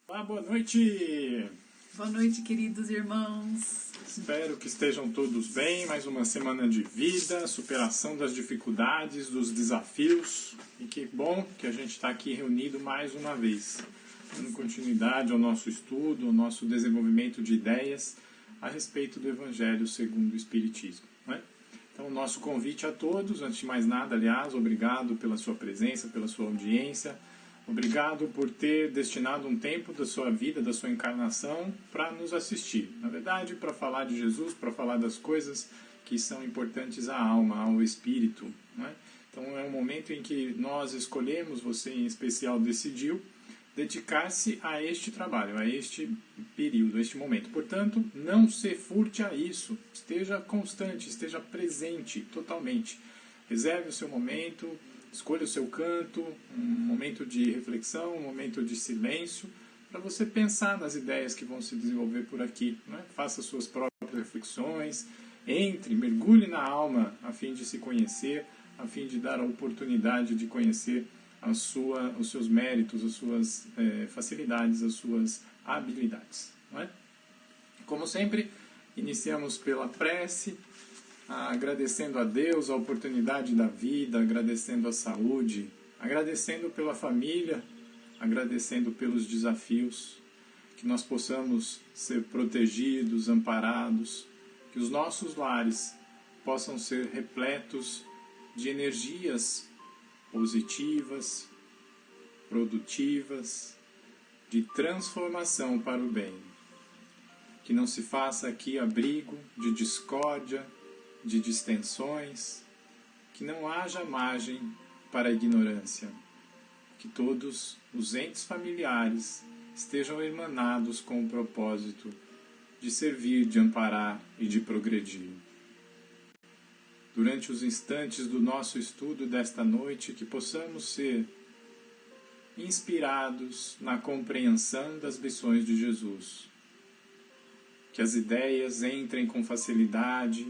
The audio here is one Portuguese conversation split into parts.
Olá, boa noite! Boa noite, queridos irmãos. Espero que estejam todos bem. Mais uma semana de vida, superação das dificuldades, dos desafios. E que bom que a gente está aqui reunido mais uma vez, dando continuidade ao nosso estudo, ao nosso desenvolvimento de ideias a respeito do Evangelho segundo o Espiritismo, né? Então, o nosso convite a todos, antes de mais nada, aliás, obrigado pela sua presença, pela sua audiência. Obrigado por ter destinado um tempo da sua vida, da sua encarnação, para nos assistir. Na verdade, para falar de Jesus, para falar das coisas que são importantes à alma, ao espírito, né? Então é um momento em que nós escolhemos, você em especial decidiu, dedicar-se a este trabalho, a este período, a este momento. Portanto, não se furte a isso. Esteja constante, esteja presente totalmente. Reserve o seu momento. Escolha o seu canto, um momento de reflexão, um momento de silêncio, para você pensar nas ideias que vão se desenvolver por aqui, né? Faça suas próprias reflexões, entre, mergulhe na alma a fim de se conhecer, a fim de dar a oportunidade de conhecer os seus méritos, as suas facilidades, as suas habilidades, não é? Como sempre, iniciamos pela prece, agradecendo a Deus a oportunidade da vida, agradecendo a saúde, agradecendo pela família, agradecendo pelos desafios, que nós possamos ser protegidos, amparados, que os nossos lares possam ser repletos de energias positivas, produtivas, de transformação para o bem. Que não se faça aqui abrigo de discórdia, de distensões, que não haja margem para a ignorância, que todos os entes familiares estejam irmanados com o propósito de servir, de amparar e de progredir. Durante os instantes do nosso estudo desta noite, que possamos ser inspirados na compreensão das lições de Jesus, que as ideias entrem com facilidade,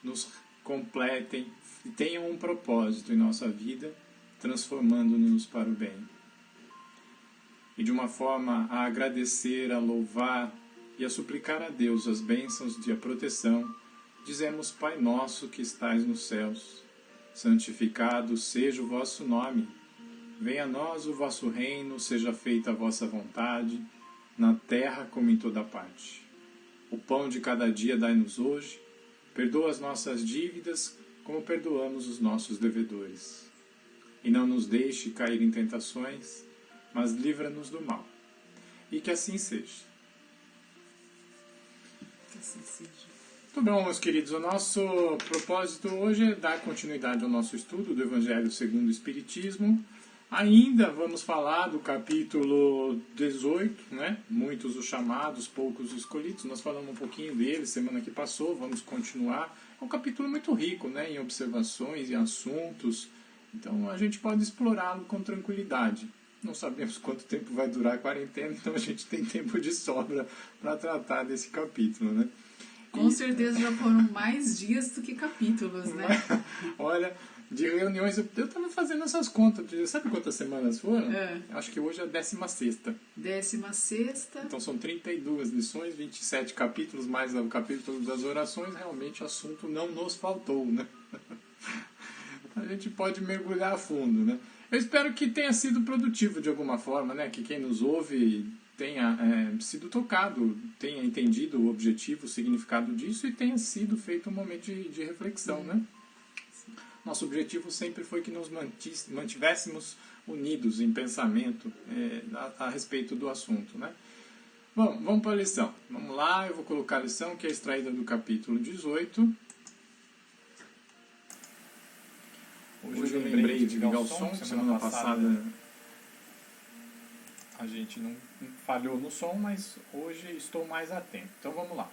nos completem e tenham um propósito em nossa vida, transformando-nos para o bem. E de uma forma a agradecer, a louvar e a suplicar a Deus as bênçãos de a proteção, dizemos: Pai nosso que estais nos céus, santificado seja o vosso nome. Venha a nós o vosso reino, seja feita a vossa vontade, na terra como em toda parte. O pão de cada dia dai-nos hoje. Perdoa as nossas dívidas, como perdoamos os nossos devedores. E não nos deixe cair em tentações, mas livra-nos do mal. E que assim seja. Que assim seja. Muito bom, meus queridos. O nosso propósito hoje é dar continuidade ao nosso estudo do Evangelho segundo o Espiritismo. Ainda vamos falar do capítulo 18, né? Muitos os chamados, poucos os escolhidos. Nós falamos um pouquinho dele semana que passou, vamos continuar. É um capítulo muito rico, né? Em observações, em assuntos. Então a gente pode explorá-lo com tranquilidade. Não sabemos quanto tempo vai durar a quarentena, então a gente tem tempo de sobra para tratar desse capítulo, né? Com certeza já foram mais dias do que capítulos, né? Olha, de reuniões, eu estava fazendo essas contas. Sabe quantas semanas foram? Acho que hoje é a 16ª. 16ª. Então são 32 lições, 27 capítulos, mais o capítulo das orações. Realmente o assunto não nos faltou, né? A gente pode mergulhar a fundo, né? Eu espero que tenha sido produtivo de alguma forma, né? Que quem nos ouve tenha sido tocado, tenha entendido o objetivo, o significado disso e tenha sido feito um momento de reflexão, né? Nosso objetivo sempre foi que nos mantivéssemos unidos em pensamento a respeito do assunto, né? Bom, vamos para a lição. Vamos lá, eu vou colocar a lição que é extraída do capítulo 18. Hoje eu lembrei de ligar o som, semana passada a gente não falhou no som, mas hoje estou mais atento. Então vamos lá.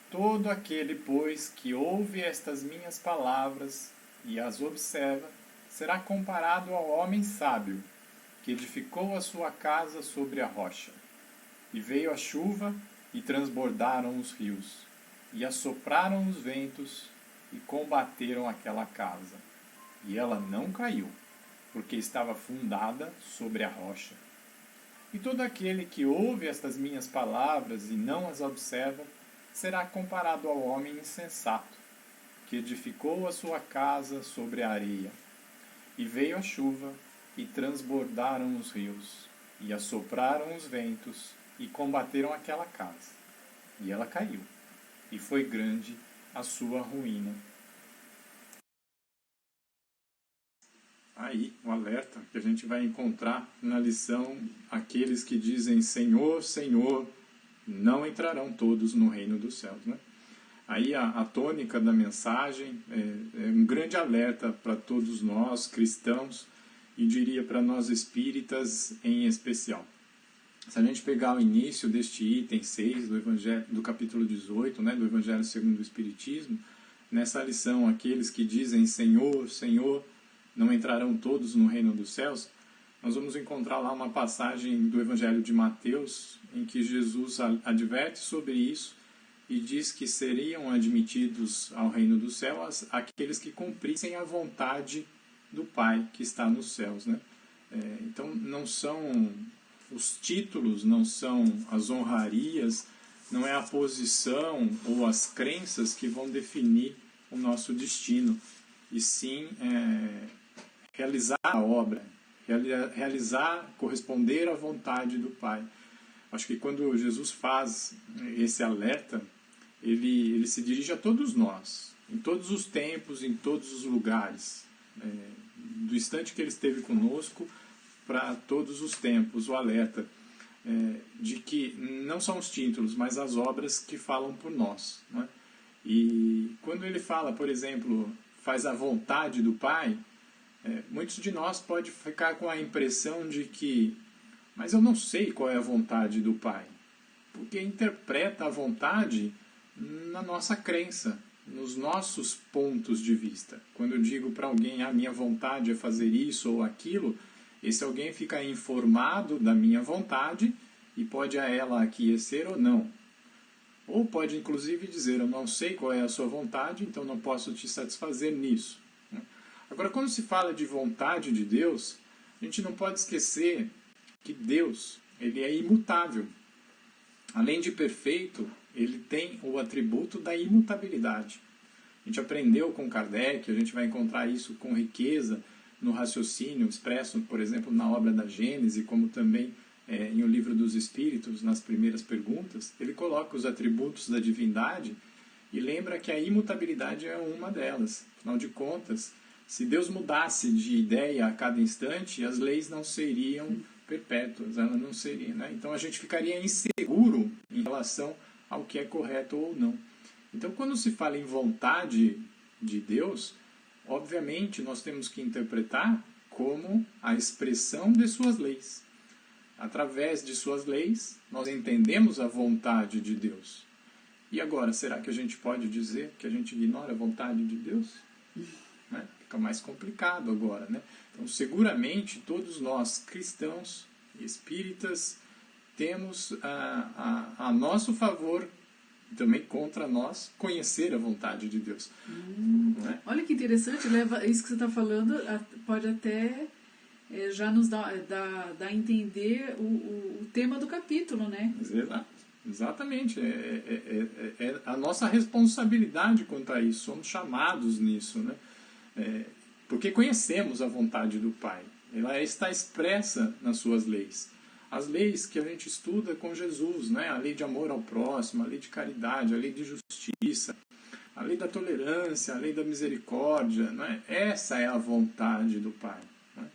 Todo aquele, pois, que ouve estas minhas palavras e as observa, será comparado ao homem sábio, que edificou a sua casa sobre a rocha. E veio a chuva, e transbordaram os rios, e assopraram os ventos, e combateram aquela casa. E ela não caiu, porque estava fundada sobre a rocha. E todo aquele que ouve estas minhas palavras e não as observa, será comparado ao homem insensato, que edificou a sua casa sobre a areia. E veio a chuva, e transbordaram os rios, e assopraram os ventos, e combateram aquela casa. E ela caiu, e foi grande a sua ruína. Aí, o alerta que a gente vai encontrar na lição: aqueles que dizem Senhor, Senhor, não entrarão todos no reino dos céus, né? Aí a tônica da mensagem é um grande alerta para todos nós cristãos e diria para nós espíritas em especial. Se a gente pegar o início deste item 6 do Evangelho, do capítulo 18, né, do Evangelho segundo o Espiritismo, nessa lição, aqueles que dizem Senhor, Senhor, não entrarão todos no reino dos céus, nós vamos encontrar lá uma passagem do Evangelho de Mateus, em que Jesus adverte sobre isso e diz que seriam admitidos ao reino dos céus aqueles que cumprissem a vontade do Pai que está nos céus, né? Então, não são os títulos, não são as honrarias, não é a posição ou as crenças que vão definir o nosso destino, e sim realizar a obra, corresponder à vontade do Pai. Acho que quando Jesus faz esse alerta, ele se dirige a todos nós, em todos os tempos, em todos os lugares, do instante que ele esteve conosco para todos os tempos, o alerta de que não são os títulos, mas as obras que falam por nós, né? E quando ele fala, por exemplo, faz a vontade do Pai, muitos de nós podem ficar com a impressão de que, mas eu não sei qual é a vontade do Pai, porque interpreta a vontade na nossa crença, nos nossos pontos de vista. Quando eu digo para alguém, a minha vontade é fazer isso ou aquilo, esse alguém fica informado da minha vontade e pode a ela aquecer ou não. Ou pode inclusive dizer, eu não sei qual é a sua vontade, então não posso te satisfazer nisso. Agora, quando se fala de vontade de Deus, a gente não pode esquecer que Deus, ele é imutável. Além de perfeito, ele tem o atributo da imutabilidade. A gente aprendeu com Kardec, a gente vai encontrar isso com riqueza no raciocínio expresso, por exemplo, na obra da Gênese, como também em O Livro dos Espíritos, nas primeiras perguntas. Ele coloca os atributos da divindade e lembra que a imutabilidade é uma delas. Afinal de contas, se Deus mudasse de ideia a cada instante, as leis não seriam perpétuas, elas não seriam, né? Então a gente ficaria inseguro em relação ao que é correto ou não. Então, quando se fala em vontade de Deus, obviamente nós temos que interpretar como a expressão de suas leis. Através de suas leis, nós entendemos a vontade de Deus. E agora, será que a gente pode dizer que a gente ignora a vontade de Deus? Né? Fica mais complicado agora, né? Então, seguramente, todos nós, cristãos e espíritas, temos a nosso favor, e também contra nós, conhecer a vontade de Deus. Né? Olha que interessante, leva isso que você está falando, pode até já nos dar a entender o tema do capítulo, né? Exatamente. É a nossa responsabilidade quanto a isso, somos chamados nisso, né? Porque conhecemos a vontade do Pai, ela está expressa nas suas leis. As leis que a gente estuda com Jesus, né? A lei de amor ao próximo, a lei de caridade, a lei de justiça, a lei da tolerância, a lei da misericórdia, né? Essa é a vontade do Pai. Né?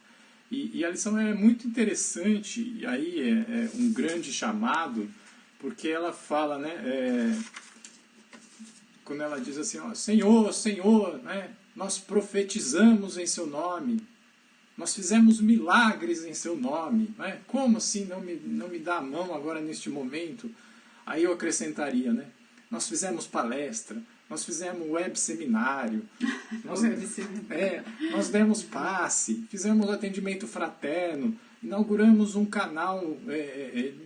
E a lição é muito interessante, e aí é um grande chamado, porque ela fala, né? Quando ela diz assim, ó, Senhor, Senhor, né? Nós profetizamos em seu nome, nós fizemos milagres em seu nome, né? Como assim não me dá a mão agora neste momento? Aí eu acrescentaria, né? Nós fizemos palestra, nós fizemos web seminário, nós demos passe, fizemos atendimento fraterno, inauguramos um canal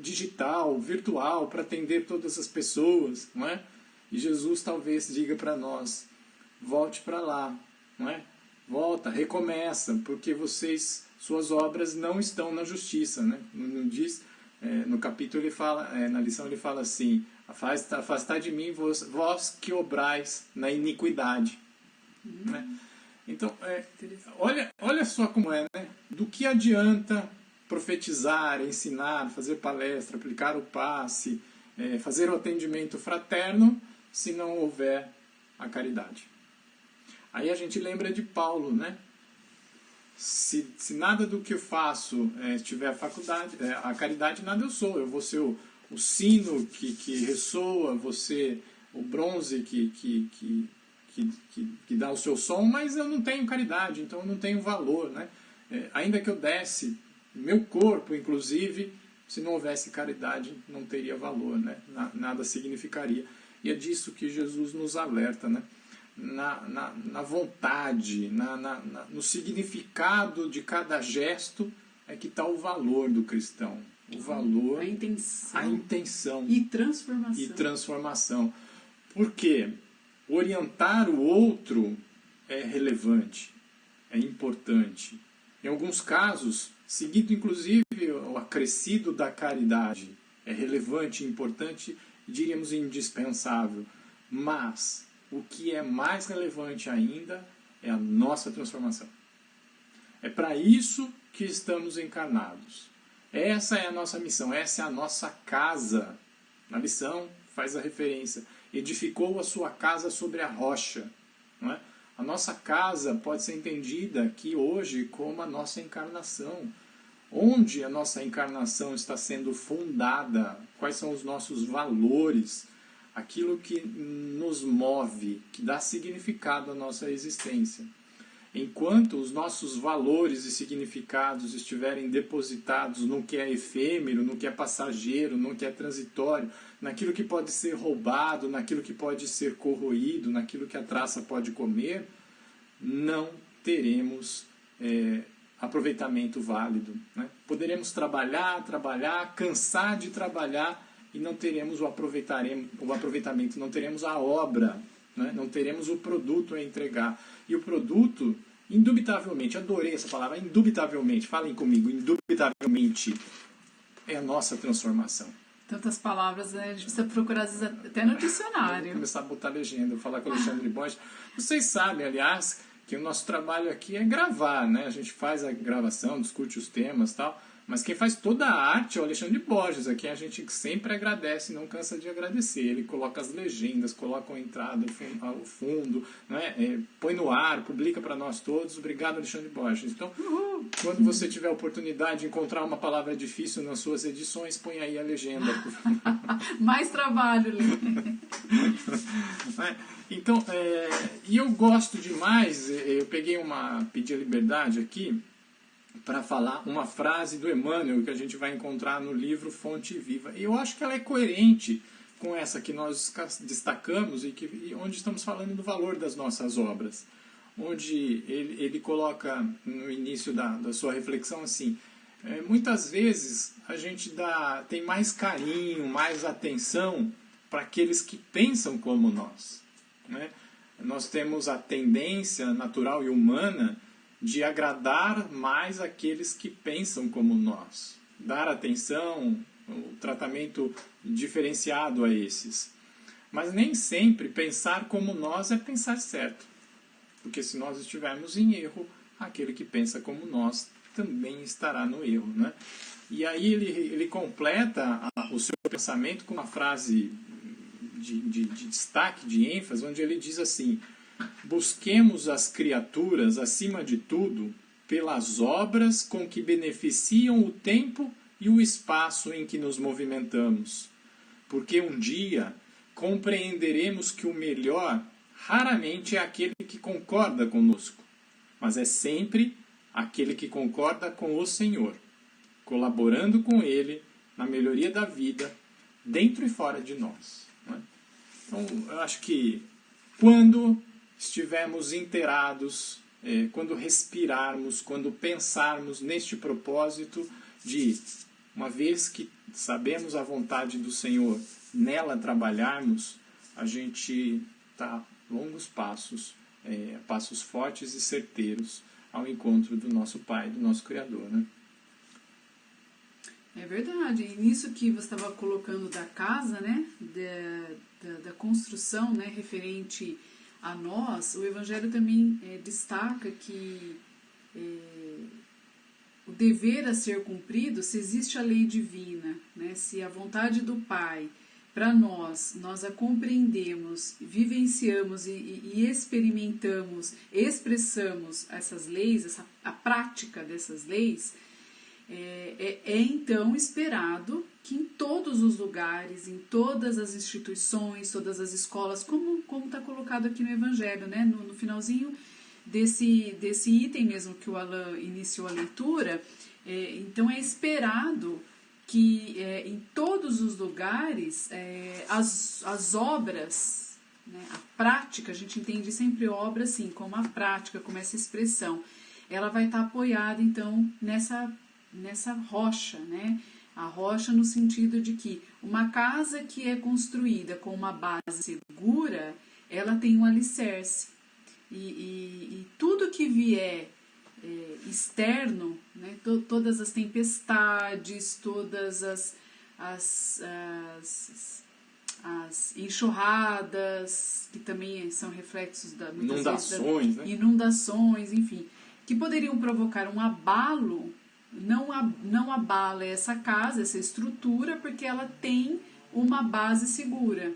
digital, virtual, para atender todas as pessoas, não é? E Jesus talvez diga para nós, volte para lá, não é? Volta, recomeça, porque suas obras não estão na justiça, né? Não diz no capítulo ele fala, na lição ele fala assim: afastai de mim vós que obrais na iniquidade. Né? Então, olha só como é, né? Do que adianta profetizar, ensinar, fazer palestra, aplicar o passe, fazer o atendimento fraterno, se não houver a caridade? Aí a gente lembra de Paulo, né? Se nada do que eu faço tiver a caridade, nada eu sou. Eu vou ser o sino que ressoa, vou ser o bronze que dá o seu som, mas eu não tenho caridade, então eu não tenho valor, né? Ainda que eu desse meu corpo, inclusive, se não houvesse caridade, não teria valor, né? Nada significaria. E é disso que Jesus nos alerta, né? Na vontade, no significado de cada gesto é que está o valor do cristão. O valor, a intenção e transformação. Por quê? Orientar o outro é relevante, é importante. Em alguns casos, seguindo inclusive o acrescido da caridade, é relevante, importante, diríamos indispensável. Mas o que é mais relevante ainda é a nossa transformação. É para isso que estamos encarnados. Essa é a nossa missão, essa é a nossa casa. Na lição faz a referência: edificou a sua casa sobre a rocha. Não é? A nossa casa pode ser entendida aqui hoje como a nossa encarnação. Onde a nossa encarnação está sendo fundada? Quais são os nossos valores? Aquilo que nos move, que dá significado à nossa existência. Enquanto os nossos valores e significados estiverem depositados no que é efêmero, no que é passageiro, no que é transitório, naquilo que pode ser roubado, naquilo que pode ser corroído, naquilo que a traça pode comer, não teremos aproveitamento válido. Né? Poderemos trabalhar, cansar de trabalhar e não teremos o aproveitamento, não teremos a obra, né? Não teremos o produto a entregar. E o produto, indubitavelmente, adorei essa palavra, indubitavelmente, falem comigo, indubitavelmente, é a nossa transformação. Tantas palavras, né? A gente precisa procurar às vezes até no dicionário. Vou começar a botar legenda, vou falar com o Alexandre Borges. Vocês sabem, aliás, que o nosso trabalho aqui é gravar, né? A gente faz a gravação, discute os temas e tal, mas quem faz toda a arte é o Alexandre Borges, a quem a gente sempre agradece, não cansa de agradecer. Ele coloca as legendas, coloca a entrada, o fundo, né? Põe no ar, publica para nós todos. Obrigado, Alexandre Borges. Então, quando você tiver a oportunidade de encontrar uma palavra difícil nas suas edições, põe aí a legenda. Mais trabalho, Lê. Então, e eu gosto demais, eu pedi a liberdade aqui para falar uma frase do Emmanuel que a gente vai encontrar no livro Fonte Viva. E eu acho que ela é coerente com essa que nós destacamos e onde estamos falando do valor das nossas obras. Onde ele coloca no início da sua reflexão assim: muitas vezes a gente tem mais carinho, mais atenção para aqueles que pensam como nós. Né? Nós temos a tendência natural e humana de agradar mais aqueles que pensam como nós. Dar atenção, o tratamento diferenciado a esses. Mas nem sempre pensar como nós é pensar certo. Porque se nós estivermos em erro, aquele que pensa como nós também estará no erro. Né? E aí ele completa o seu pensamento com uma frase de destaque, de ênfase, onde ele diz assim: busquemos as criaturas, acima de tudo, pelas obras com que beneficiam o tempo e o espaço em que nos movimentamos. Porque um dia compreenderemos que o melhor raramente é aquele que concorda conosco, mas é sempre aquele que concorda com o Senhor, colaborando com Ele na melhoria da vida, dentro e fora de nós. Né? Então, eu acho que quando estivermos inteirados, quando respirarmos, quando pensarmos neste propósito de, uma vez que sabemos a vontade do Senhor, nela trabalharmos, a gente está longos passos, passos fortes e certeiros ao encontro do nosso Pai, do nosso Criador. Né? É verdade. E nisso que você estava colocando da casa, né? Da construção, né? Referente a nós, o Evangelho também destaca que o dever a ser cumprido, se existe a lei divina, né? Se a vontade do Pai para nós a compreendemos, vivenciamos e experimentamos, expressamos essas leis, a prática dessas leis, então esperado que em todos os lugares, em todas as instituições, todas as escolas, como está colocado aqui no Evangelho, né? No finalzinho desse item mesmo que o Alain iniciou a leitura, então é esperado que em todos os lugares as obras, né, a prática, a gente entende sempre obra assim, como a prática, como essa expressão, ela vai estar apoiada então nessa rocha, né? A rocha no sentido de que uma casa que é construída com uma base segura, ela tem um alicerce. E tudo que vier externo, né, todas as tempestades, todas as enxurradas, que também são reflexos inundações, enfim, que poderiam provocar um abalo, não abala essa casa, essa estrutura, porque ela tem uma base segura.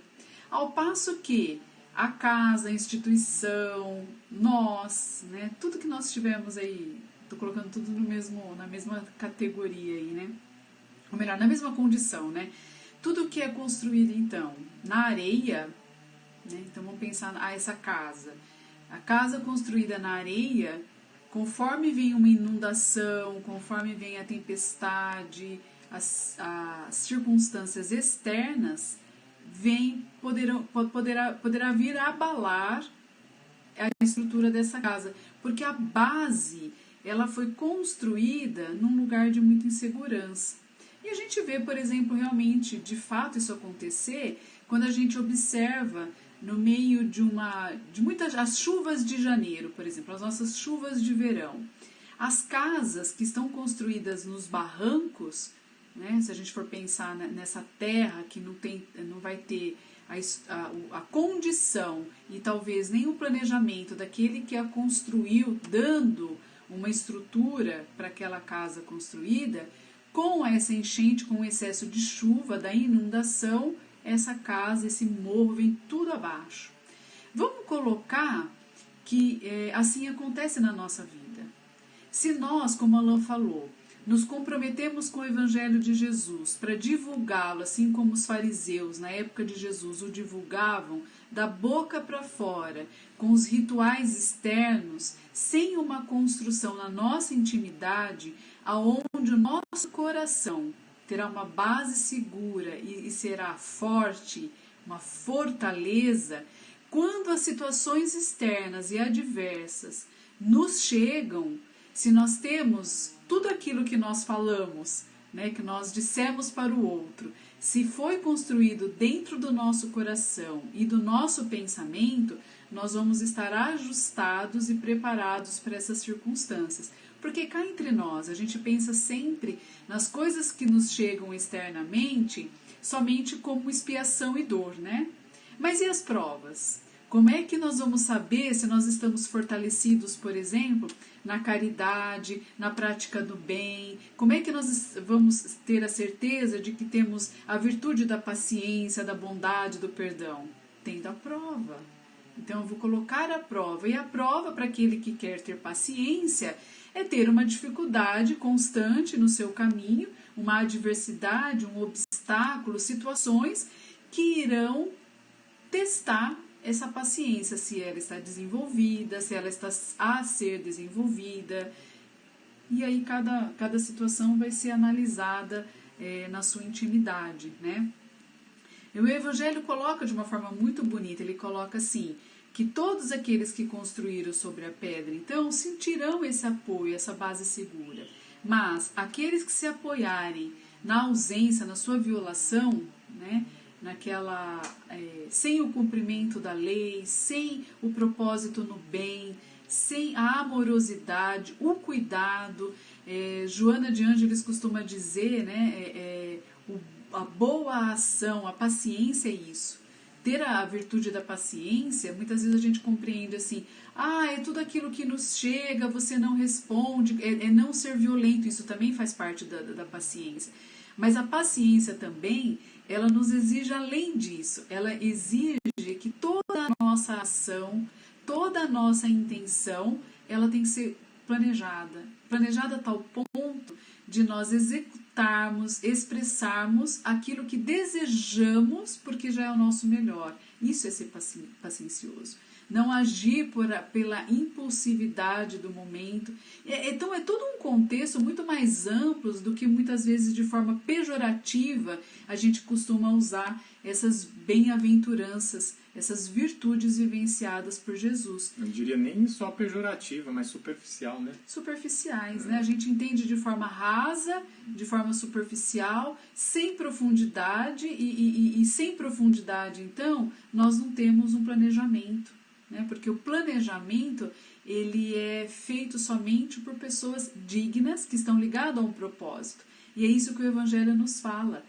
Ao passo que a casa, a instituição, nós, né, tudo que nós tivemos aí, estou colocando tudo na mesma categoria aí, né? Ou melhor, na mesma condição, né? Tudo que é construído, então, na areia, né? Então vamos pensar essa casa. A casa construída na areia, conforme vem uma inundação, conforme vem a tempestade, as circunstâncias externas, poderá vir a abalar a estrutura dessa casa, porque a base ela foi construída num lugar de muita insegurança. E a gente vê, por exemplo, realmente, de fato isso acontecer quando a gente observa no meio de muitas as chuvas de janeiro, por exemplo, as nossas chuvas de verão. As casas que estão construídas nos barrancos, né, se a gente for pensar nessa terra que não vai ter a condição e talvez nem o planejamento daquele que a construiu, dando uma estrutura para aquela casa construída, com essa enchente, com o excesso de chuva, da inundação, essa casa, esse morro vem tudo abaixo. Vamos colocar que assim acontece na nossa vida. Se nós, como Alain falou, nos comprometemos com o Evangelho de Jesus para divulgá-lo, assim como os fariseus na época de Jesus o divulgavam, da boca para fora, com os rituais externos, sem uma construção na nossa intimidade, aonde o nosso coração terá uma base segura e será forte, uma fortaleza, quando as situações externas e adversas nos chegam, se nós temos tudo aquilo que nós falamos, né, que nós dissemos para o outro, se foi construído dentro do nosso coração e do nosso pensamento, nós vamos estar ajustados e preparados para essas circunstâncias. Porque cá entre nós, a gente pensa sempre nas coisas que nos chegam externamente somente como expiação e dor, né? Mas e as provas? Como é que nós vamos saber se nós estamos fortalecidos, por exemplo, na caridade, na prática do bem? Como é que nós vamos ter a certeza de que temos a virtude da paciência, da bondade, do perdão? Tendo a prova. Então eu vou colocar a prova. E a prova para aquele que quer ter paciência é ter uma dificuldade constante no seu caminho, uma adversidade, um obstáculo, situações que irão testar essa paciência, se ela está desenvolvida, se ela está a ser desenvolvida. E aí cada situação vai ser analisada na sua intimidade, né? E o Evangelho coloca de uma forma muito bonita, ele coloca assim, que todos aqueles que construíram sobre a pedra, então, sentirão esse apoio, essa base segura. Mas aqueles que se apoiarem na ausência, na sua violação, né, sem o cumprimento da lei, sem o propósito no bem, sem a amorosidade, o cuidado. Joana de Ângeles costuma dizer, né, a boa ação, a paciência é isso. Ter a virtude da paciência, muitas vezes a gente compreende assim, é tudo aquilo que nos chega, você não responde, é não ser violento, isso também faz parte da paciência. Mas a paciência também, ela nos exige além disso, ela exige que toda a nossa ação, toda a nossa intenção, ela tem que ser planejada a tal ponto de nós executarmos, expressarmos aquilo que desejamos, porque já é o nosso melhor. Isso é ser paciencioso. Não agir pela impulsividade do momento. Então é todo um contexto muito mais amplo do que muitas vezes de forma pejorativa a gente costuma usar essas bem-aventuranças, essas virtudes vivenciadas por Jesus. Eu diria nem só pejorativa, mas superficial, né? Superficiais, né? A gente entende de forma rasa, de forma superficial, sem profundidade, e sem profundidade, então, nós não temos um planejamento, né? Porque o planejamento, ele é feito somente por pessoas dignas, que estão ligadas a um propósito. E é isso que o Evangelho nos fala.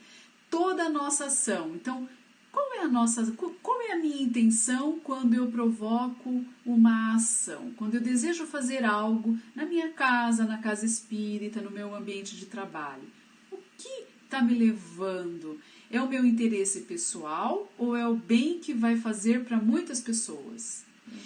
Toda a nossa ação. Então, qual é a minha intenção quando eu provoco uma ação? Quando eu desejo fazer algo na minha casa, na casa espírita, no meu ambiente de trabalho? O que está me levando? É o meu interesse pessoal ou é o bem que vai fazer para muitas pessoas?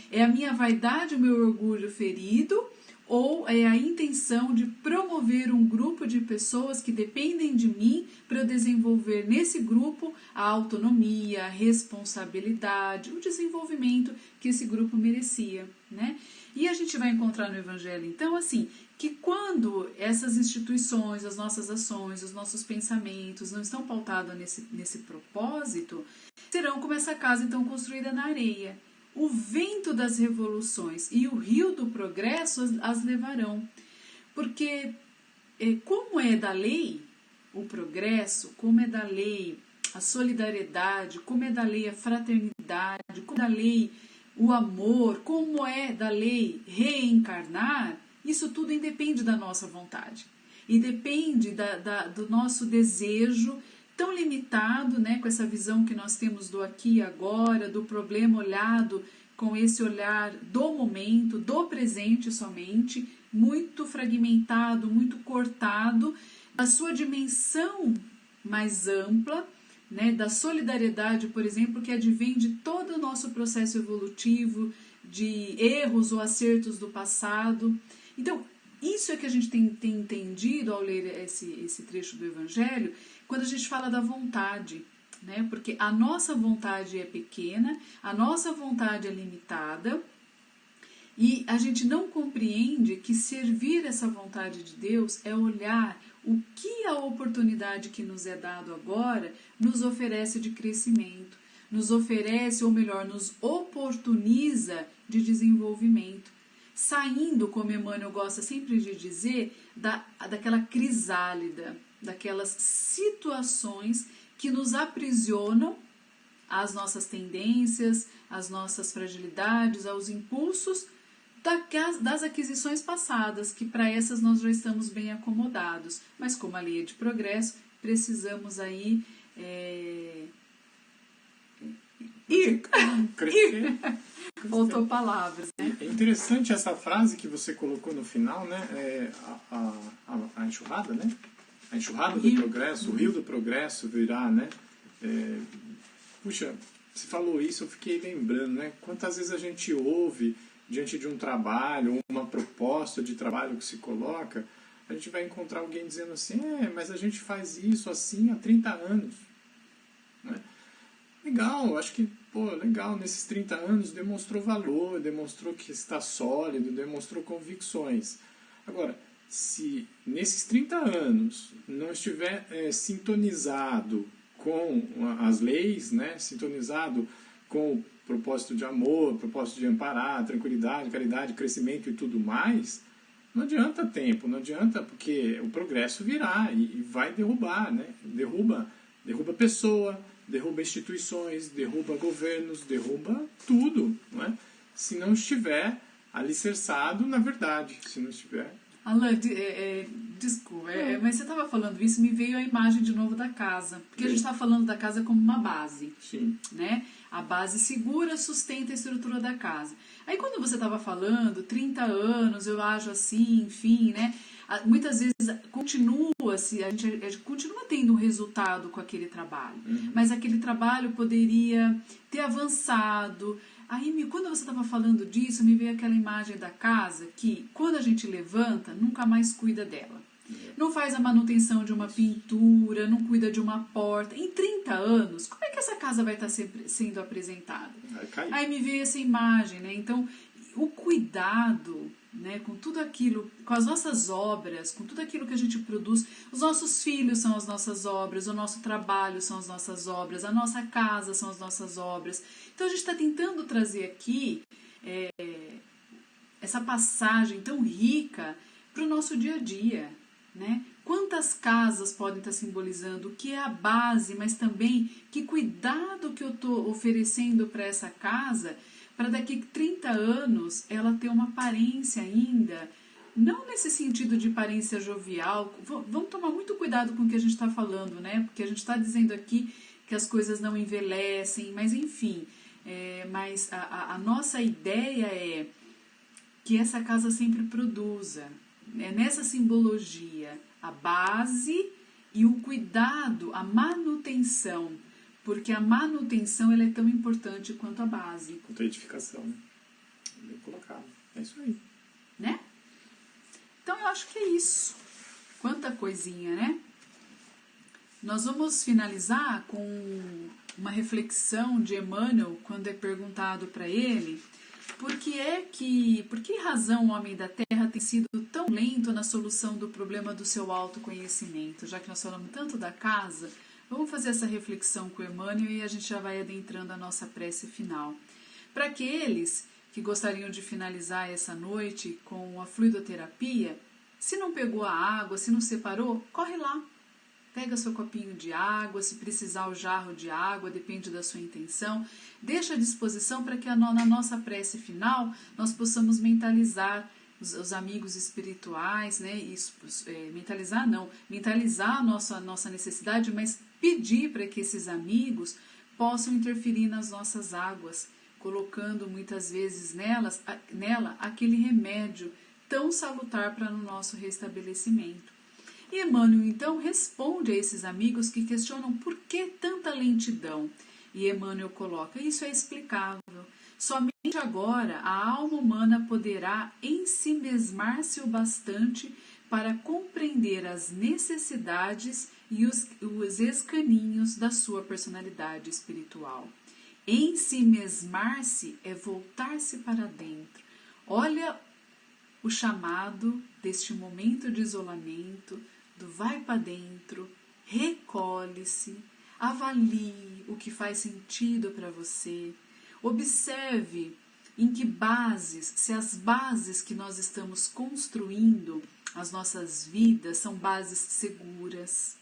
É a minha vaidade, o meu orgulho ferido? Ou é a intenção de promover um grupo de pessoas que dependem de mim para eu desenvolver nesse grupo a autonomia, a responsabilidade, o desenvolvimento que esse grupo merecia, né? E a gente vai encontrar no Evangelho, então, assim, que quando essas instituições, as nossas ações, os nossos pensamentos não estão pautados nesse propósito, serão como essa casa, então, construída na areia. O vento das revoluções e o rio do progresso as levarão. Porque como é da lei o progresso, como é da lei a solidariedade, como é da lei a fraternidade, como é da lei o amor, como é da lei reencarnar, isso tudo independe da nossa vontade. E depende do nosso desejo tão limitado, né, com essa visão que nós temos do aqui e agora, do problema olhado com esse olhar do momento, do presente somente, muito fragmentado, muito cortado, da sua dimensão mais ampla, né, da solidariedade, por exemplo, que advém de todo o nosso processo evolutivo, de erros ou acertos do passado. Então, isso é que a gente tem entendido ao ler esse trecho do Evangelho, quando a gente fala da vontade, né? Porque a nossa vontade é pequena, a nossa vontade é limitada, e a gente não compreende que servir essa vontade de Deus é olhar o que a oportunidade que nos é dado agora nos oferece de crescimento, nos oferece, ou melhor, nos oportuniza de desenvolvimento. Saindo, como Emmanuel gosta sempre de dizer, daquela crisálida, daquelas situações que nos aprisionam às nossas tendências, às nossas fragilidades, aos impulsos das aquisições passadas, que para essas nós já estamos bem acomodados. Mas como a lei é de progresso, precisamos aí crescer. Faltou palavras, né? É interessante essa frase que você colocou no final, né? A enxurrada, né? A enxurrada do progresso, o rio do progresso virá, né? Puxa, você falou isso, eu fiquei lembrando, né? Quantas vezes a gente ouve diante de um trabalho, ou uma proposta de trabalho que se coloca, a gente vai encontrar alguém dizendo assim, mas a gente faz isso assim há 30 anos, né? Legal, acho que, legal, nesses 30 anos demonstrou valor, demonstrou que está sólido, demonstrou convicções. Agora, se nesses 30 anos não estiver sintonizado com as leis, né, sintonizado com o propósito de amor, propósito de amparar, tranquilidade, caridade, crescimento e tudo mais, não adianta tempo, não adianta, porque o progresso virá e vai derrubar, né? Derruba pessoa, derruba instituições, derruba governos, derruba tudo, não é? Se não estiver alicerçado na verdade. Se não estiver... Alan, desculpa, mas você estava falando isso, me veio a imagem de novo da casa. Porque a gente está falando da casa como uma base. Sim. Né? A base segura, sustenta a estrutura da casa. Aí quando você estava falando, 30 anos, eu acho assim, enfim, né? Muitas vezes continua-se, a gente continua tendo um resultado com aquele trabalho. Mas aquele trabalho poderia ter avançado. Aí, quando você estava falando disso, me veio aquela imagem da casa que, quando a gente levanta, nunca mais cuida dela. Não faz a manutenção de uma pintura, não cuida de uma porta. Em 30 anos, como é que essa casa vai estar sempre sendo apresentada? Vai cair. Aí me veio essa imagem, né? Então, o cuidado, né, com tudo aquilo, com as nossas obras, com tudo aquilo que a gente produz, os nossos filhos são as nossas obras, o nosso trabalho são as nossas obras, a nossa casa são as nossas obras. Então a gente está tentando trazer aqui essa passagem tão rica para o nosso dia a dia, né? Quantas casas podem estar simbolizando o que é a base, mas também que cuidado que eu estou oferecendo para essa casa, para daqui a 30 anos ela ter uma aparência ainda, não nesse sentido de aparência jovial. Vamos tomar muito cuidado com o que a gente está falando, né? Porque a gente está dizendo aqui que as coisas não envelhecem, mas enfim, mas a nossa ideia é que essa casa sempre produza, nessa simbologia, a base e o cuidado, a manutenção, porque a manutenção ela é tão importante quanto a base. Quanto a edificação, né? Bem colocado. É isso aí. Né? Então eu acho que é isso. Quanta coisinha, né? Nós vamos finalizar com uma reflexão de Emmanuel, quando é perguntado para ele por que razão o homem da Terra tem sido tão lento na solução do problema do seu autoconhecimento. Já que nós falamos tanto da casa, vamos fazer essa reflexão com Emmanuel e a gente já vai adentrando a nossa prece final. Para aqueles que gostariam de finalizar essa noite com a fluidoterapia, se não pegou a água, se não separou, corre lá. Pega seu copinho de água, se precisar o jarro de água, depende da sua intenção. Deixa à disposição para que na nossa prece final nós possamos mentalizar os amigos espirituais, né? Isso, mentalizar a nossa necessidade, mas pedir para que esses amigos possam interferir nas nossas águas, colocando muitas vezes nela aquele remédio tão salutar para o nosso restabelecimento. E Emmanuel, então, responde a esses amigos que questionam por que tanta lentidão. E Emmanuel coloca, isso é explicável. Somente agora a alma humana poderá ensimesmar-se o bastante para compreender as necessidades e os escaninhos da sua personalidade espiritual. Ensimesmar-se é voltar-se para dentro. Olha o chamado deste momento de isolamento, do vai para dentro, recolhe-se, avalie o que faz sentido para você, observe em que bases, se as bases que nós estamos construindo as nossas vidas são bases seguras,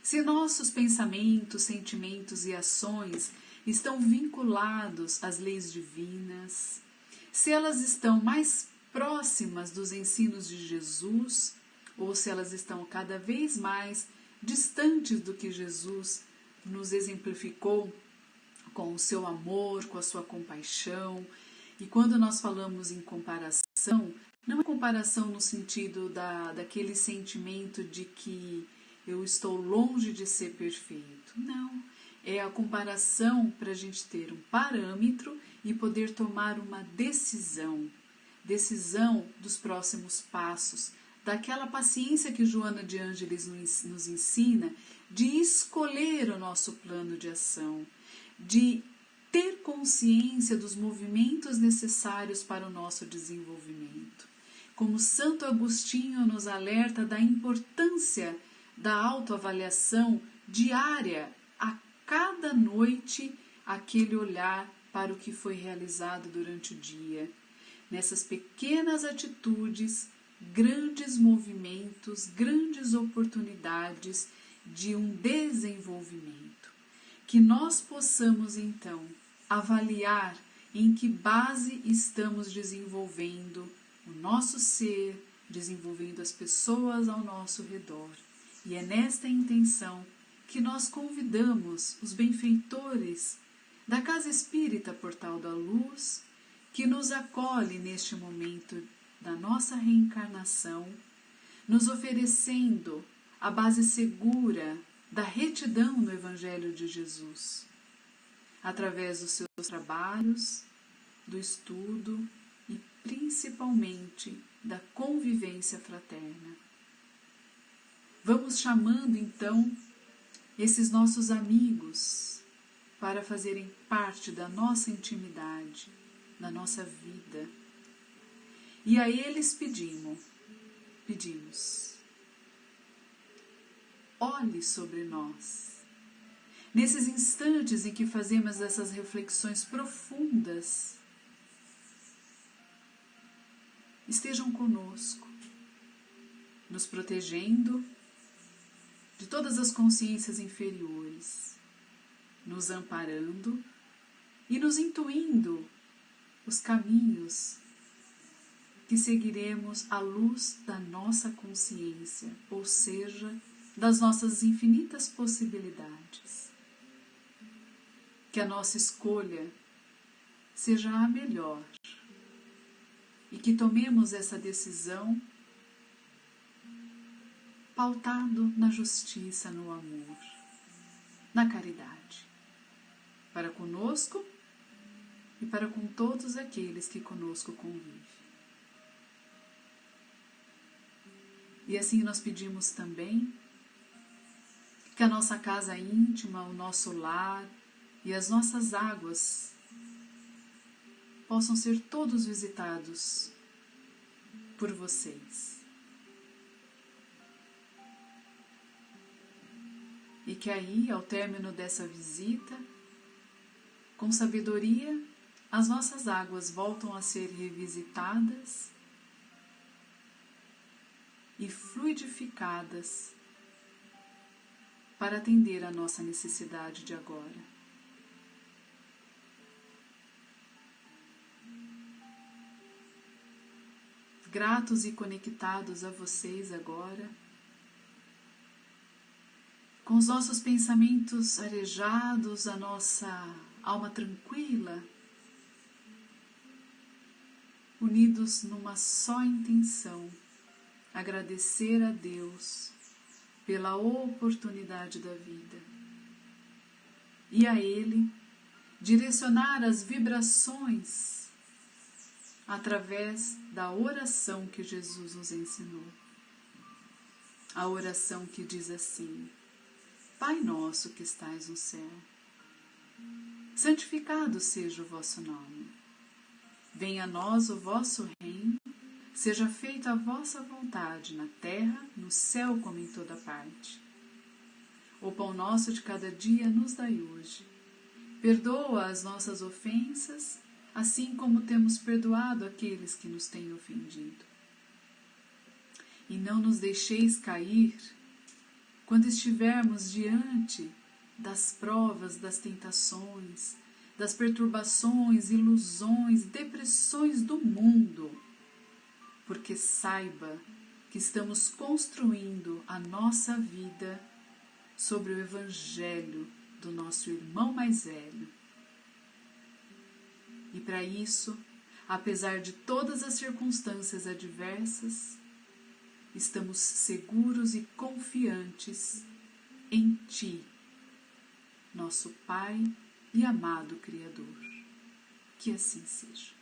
se nossos pensamentos, sentimentos e ações estão vinculados às leis divinas, se elas estão mais próximas dos ensinos de Jesus, ou se elas estão cada vez mais distantes do que Jesus nos exemplificou com o seu amor, com a sua compaixão. E quando nós falamos em comparação, não é comparação no sentido daquele sentimento de que eu estou longe de ser perfeito. Não, é a comparação para a gente ter um parâmetro e poder tomar uma decisão dos próximos passos, daquela paciência que Joana de Ângeles nos ensina, de escolher o nosso plano de ação, de ter consciência dos movimentos necessários para o nosso desenvolvimento. Como Santo Agostinho nos alerta da importância da autoavaliação diária, a cada noite, aquele olhar para o que foi realizado durante o dia. Nessas pequenas atitudes, grandes movimentos, grandes oportunidades de um desenvolvimento. Que nós possamos, então, avaliar em que base estamos desenvolvendo o nosso ser, desenvolvendo as pessoas ao nosso redor. E é nesta intenção que nós convidamos os benfeitores da Casa Espírita Portal da Luz, que nos acolhe neste momento da nossa reencarnação, nos oferecendo a base segura da retidão no Evangelho de Jesus, através dos seus trabalhos, do estudo e principalmente da convivência fraterna. Vamos chamando então esses nossos amigos para fazerem parte da nossa intimidade, da nossa vida. E a eles pedimos, olhe sobre nós. Nesses instantes em que fazemos essas reflexões profundas, estejam conosco, nos protegendo de todas as consciências inferiores, nos amparando e nos intuindo os caminhos que seguiremos à luz da nossa consciência, ou seja, das nossas infinitas possibilidades. Que a nossa escolha seja a melhor e que tomemos essa decisão pautado na justiça, no amor, na caridade, para conosco e para com todos aqueles que conosco convivem. E assim nós pedimos também que a nossa casa íntima, o nosso lar e as nossas águas possam ser todos visitados por vocês. E que aí, ao término dessa visita, com sabedoria, as nossas águas voltam a ser revisitadas e fluidificadas para atender a nossa necessidade de agora. Gratos e conectados a vocês agora, com os nossos pensamentos arejados, a nossa alma tranquila, unidos numa só intenção, agradecer a Deus pela oportunidade da vida e a Ele direcionar as vibrações através da oração que Jesus nos ensinou. A oração que diz assim: Pai nosso que estais no céu, santificado seja o vosso nome. Venha a nós o vosso reino, seja feita a vossa vontade na terra, no céu como em toda parte. O pão nosso de cada dia nos dai hoje. Perdoa as nossas ofensas, assim como temos perdoado aqueles que nos têm ofendido. E não nos deixeis cair quando estivermos diante das provas, das tentações, das perturbações, ilusões, depressões do mundo, porque saiba que estamos construindo a nossa vida sobre o Evangelho do nosso irmão mais velho. E para isso, apesar de todas as circunstâncias adversas, estamos seguros e confiantes em Ti, nosso Pai e amado Criador. Que assim seja.